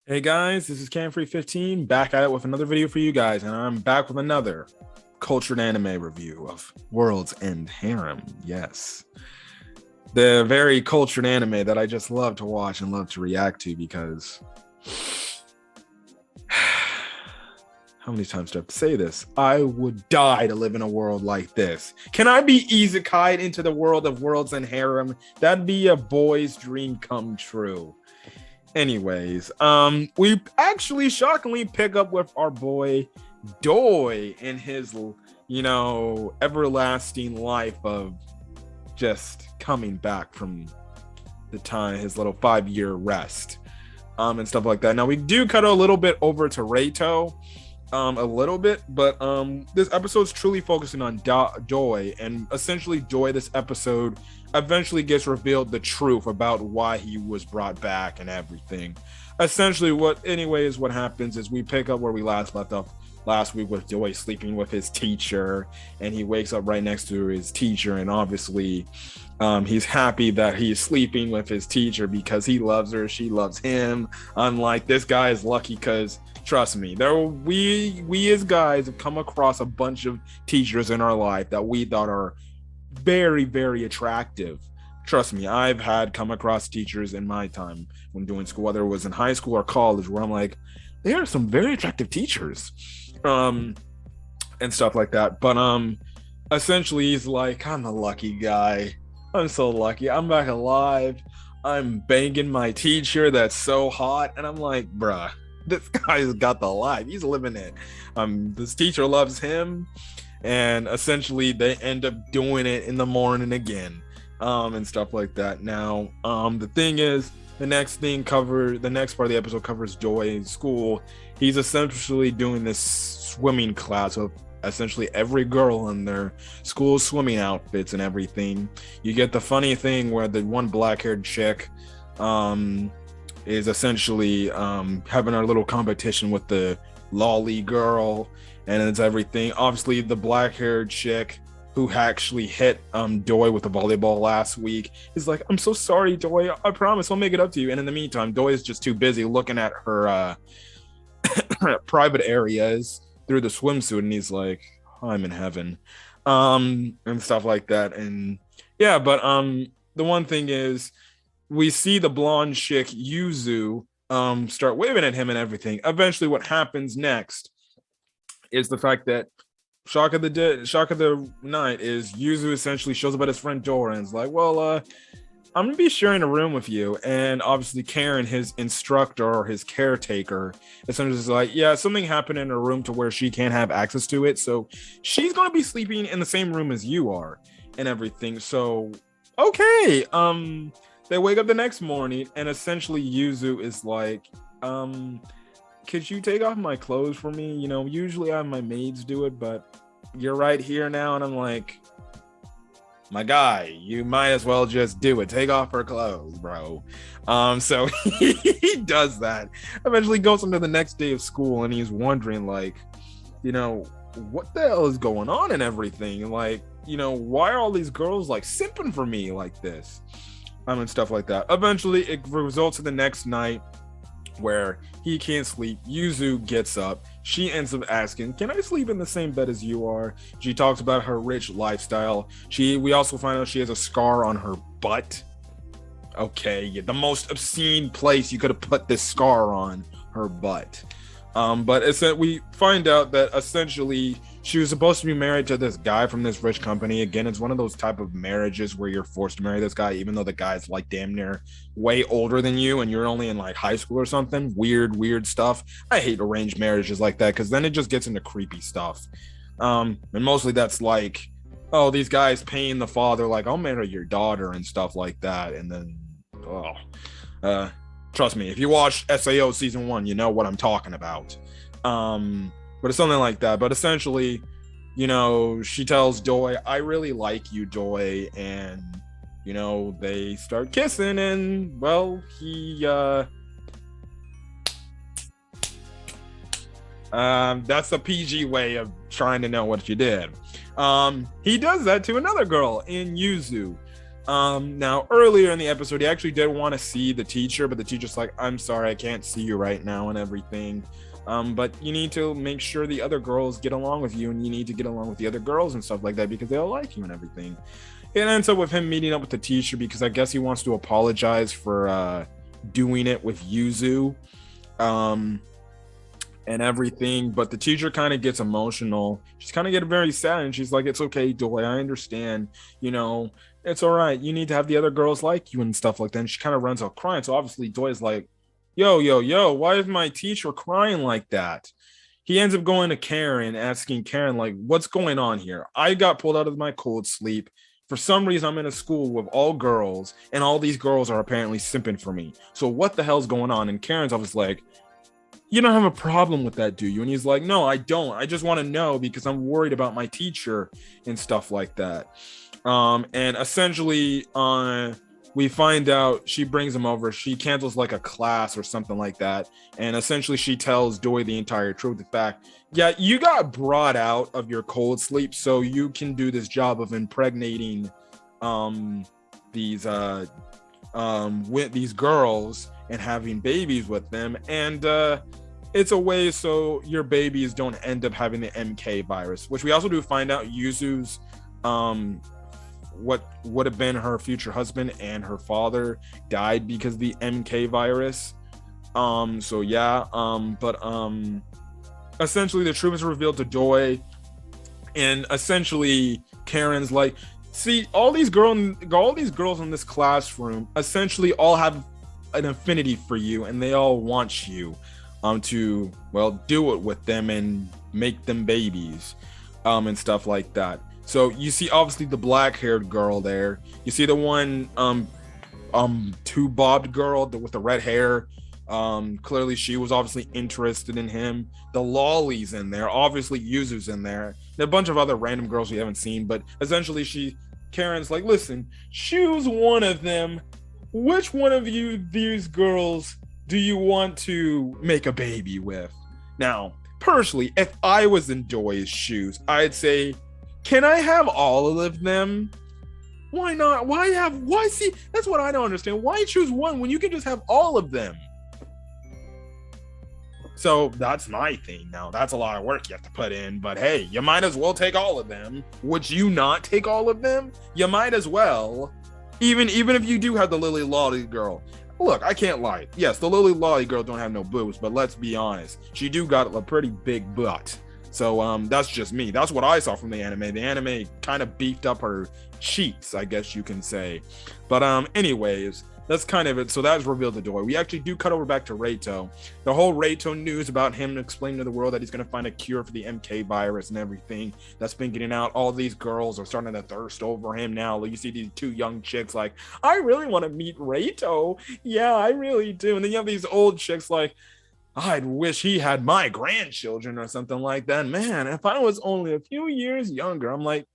Hey guys, this is Camfree15 back at it with another video for you guys, and I'm back with another cultured anime review of World's End Harem. Yes, the very cultured anime that I just love to watch and love to react to because how many times do I have to say this? I would die to live in a world like this. Can I be isekai'd into the world of World's End Harem? That'd be a boy's dream come true. Anyways, we actually shockingly pick up with our boy Doi in his, everlasting life of just coming back from the time, his little 5-year rest, and stuff like that. Now we do cut a little bit over to Reito, a little bit, but this episode's truly focusing on Doi, and essentially Doi this episode eventually gets revealed the truth about why he was brought back and everything. Essentially what happens is we pick up where we last left off last week with Doi sleeping with his teacher, and he wakes up right next to his teacher, and obviously he's happy that he's sleeping with his teacher because he loves her, she loves him. Unlike this guy is lucky because trust me, we as guys have come across a bunch of teachers in our life that we thought are very, very attractive. Trust me, I've come across teachers in my time when doing school, whether it was in high school or college, where I'm like, there are some very attractive teachers, and stuff like that. But essentially he's like, I'm a lucky guy. I'm so lucky. I'm back alive. I'm banging my teacher that's so hot. And I'm like, bruh, this guy's got the life. He's living it. This teacher loves him, and essentially they end up doing it in the morning again, and stuff like that. Now, the thing is, the next part of the episode covers Doi in school. He's essentially doing this swimming class with essentially every girl in their school swimming outfits and everything. You get the funny thing where the one black-haired chick, is essentially having our little competition with the lolly girl, and it's everything. Obviously the black-haired chick who actually hit Doi with a volleyball last week is like, I'm so sorry, Doi, I promise I'll make it up to you. And in the meantime, Doi is just too busy looking at her private areas through the swimsuit, and he's like, I'm in heaven, and stuff like that. And yeah, but the one thing is, we see the blonde chick Yuzu start waving at him and everything. Eventually what happens next is the fact that shock of the night is Yuzu essentially shows up at his friend door and is like, well, I'm gonna be sharing a room with you. And obviously Karen, his instructor or his caretaker, essentially is like, yeah, something happened in her room to where she can't have access to it, so she's gonna be sleeping in the same room as you are and everything. So okay, they wake up the next morning, and essentially Yuzu is like, could you take off my clothes for me? Usually I have my maids do it, but you're right here now. And I'm like, my guy, you might as well just do it. Take off her clothes, bro. So he does that. Eventually goes into the next day of school, and he's wondering, like, what the hell is going on and everything? Like, why are all these girls like simping for me like this? And stuff like that. Eventually it results in the next night where he can't sleep. Yuzu gets up. She ends up asking, can I sleep in the same bed as you are? She talks about her rich lifestyle. We also find out she has a scar on her butt. Okay, the most obscene place you could have put this scar on, her butt. But we find out that essentially she was supposed to be married to this guy from this rich company. Again, it's one of those type of marriages where you're forced to marry this guy, even though the guy's like damn near way older than you and you're only in like high school or something. Weird stuff. I hate arranged marriages like that, because then it just gets into creepy stuff. And mostly that's like, oh, these guys paying the father like, I'll marry your daughter and stuff like that. And then trust me, if you watch SAO season 1, you know what I'm talking about. But it's something like that. But essentially, she tells Doi, I really like you, Doi. And, they start kissing, and, well, that's a PG way of trying to know what you did. He does that to another girl in Yuzu. Now earlier in the episode, he actually did want to see the teacher, but the teacher's like, I'm sorry, I can't see you right now and everything. But you need to make sure the other girls get along with you, and you need to get along with the other girls and stuff like that because they all like you and everything. It ends up with him meeting up with the teacher because I guess he wants to apologize for doing it with Yuzu. And everything, but the teacher kind of gets emotional. She's kind of getting very sad, and she's like, it's okay, Doi, I understand, it's all right, you need to have the other girls like you and stuff like that. And she kind of runs out crying. So obviously Doi is like, yo, why is my teacher crying like that? He ends up going to Karen, asking Karen, like, what's going on here? I got pulled out of my cold sleep. For some reason, I'm in a school with all girls, and all these girls are apparently simping for me. So what the hell's going on? And Karen's obviously like, you don't have a problem with that, do you? And he's like, no, I don't. I just want to know because I'm worried about my teacher and stuff like that. And essentially, we find out she brings him over. She cancels like a class or something like that. And essentially, she tells Doi the entire truth. The fact, yeah, you got brought out of your cold sleep, so you can do this job of impregnating these with these girls and having babies with them, and it's a way so your babies don't end up having the MK virus, which we also do find out Yuzu's what would have been her future husband and her father died because of the MK virus. So yeah, but essentially the truth is revealed to Doi, and essentially Karen's like, see, all these girls in this classroom essentially all have an affinity for you, and they all want you to, well, do it with them and make them babies and stuff like that. So you see obviously the black-haired girl there, you see the one two bobbed girl with the red hair, clearly she was obviously interested in him. The lolly's in there, obviously Yuzu's in there, and a bunch of other random girls we haven't seen, but essentially Karen's like, listen, choose one of them. Which one of these girls do you want to make a baby with? Now, personally, if I was in Doi's shoes, I'd say, can I have all of them? Why not? Why see? That's what I don't understand. Why choose one when you can just have all of them? So that's my thing. Now, that's a lot of work you have to put in, but hey, you might as well take all of them. Would you not take all of them? You might as well. Even if you do have the Lily Lolly girl. Look, I can't lie. Yes, the Lily Lolly girl don't have no boobs, but let's be honest. She do got a pretty big butt. So that's just me. That's what I saw from the anime. The anime kind of beefed up her cheeks, I guess you can say. But anyways, that's kind of it. So that's revealed to Doi. We actually do cut over back to Reito. The whole Reito news about him explaining to the world that he's going to find a cure for the MK virus and everything that's been getting out. All these girls are starting to thirst over him now. You see these two young chicks like, I really want to meet Reito. Yeah, I really do. And then you have these old chicks like, I'd wish he had my grandchildren or something like that. Man, if I was only a few years younger. I'm like,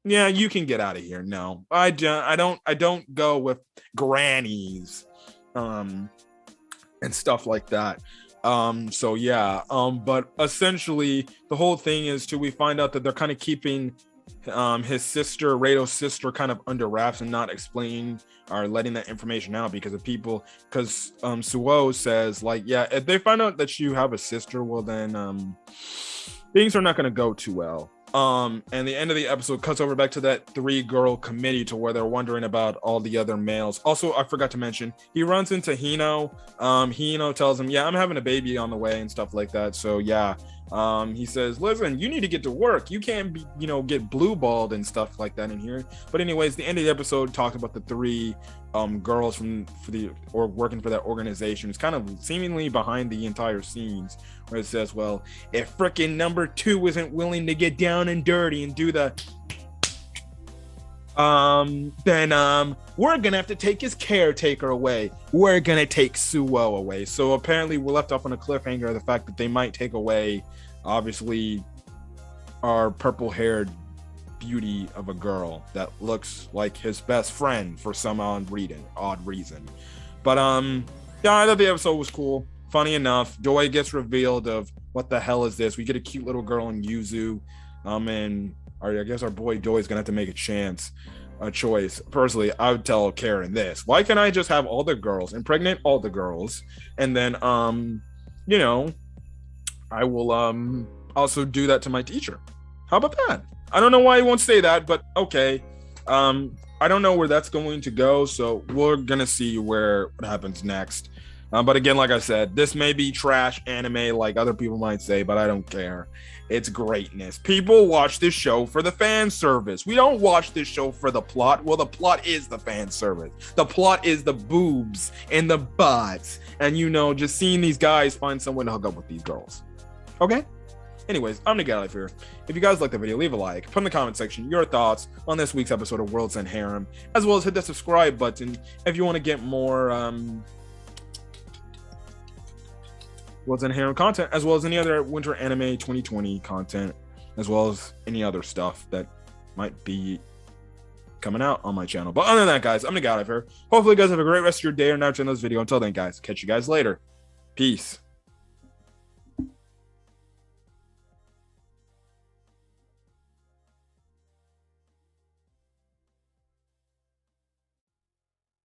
yeah, you can get out of here. No, I don't go with grannies and stuff like that. So yeah, but essentially the whole thing is we find out that they're kind of keeping his sister, Reito's sister, kind of under wraps and not explaining or letting that information out because Suo says, like, yeah, if they find out that you have a sister, well then things are not going to go too well. And the end of the episode cuts over back to that 3-girl committee to where they're wondering about all the other males. Also, I forgot to mention, he runs into Hino. Hino tells him, yeah, I'm having a baby on the way and stuff like that. So yeah, he says, listen, you need to get to work. You can't be, get blue balled and stuff like that in here. But anyways, the end of the episode talked about the 3 girls working for that organization. It's kind of seemingly behind the entire scenes where it says, well, if frickin' number 2 isn't willing to get down and dirty and do the then we're gonna have to take his caretaker away. We're gonna take Suo away. So apparently we're left off on a cliffhanger of the fact that they might take away, obviously, our purple-haired beauty of a girl that looks like his best friend for some odd reason. But yeah, I thought the episode was cool. Funny enough, Doi gets revealed of what the hell is this? We get a cute little girl in Yuzu, and I guess our boy Doi is gonna have to make a chance. a choice, personally, I would tell Karen this: why can't I just have all the girls, impregnate all the girls, and then you know, I will also do that to my teacher? How about that? I don't know why he won't say that, but okay. I don't know where that's going to go, so we're gonna see what happens next. But again, like I said, this may be trash anime, like other people might say, but I don't care. It's greatness. People watch this show for the fan service. We don't watch this show for the plot. Well, the plot is the fan service. The plot is the boobs and the butts, and just seeing these guys find someone to hook up with these girls. Okay? Anyways, I'm gonna get out of here. If you guys like the video, leave a like. Put in the comment section your thoughts on this week's episode of World's End Harem, as well as hit the subscribe button if you want to get more World's End Harem content, as well as any other Winter Anime 2020 content, as well as any other stuff that might be coming out on my channel. But other than that, guys, I'm gonna get out of here. Hopefully you guys have a great rest of your day or night on this video. Until then, guys, catch you guys later. Peace.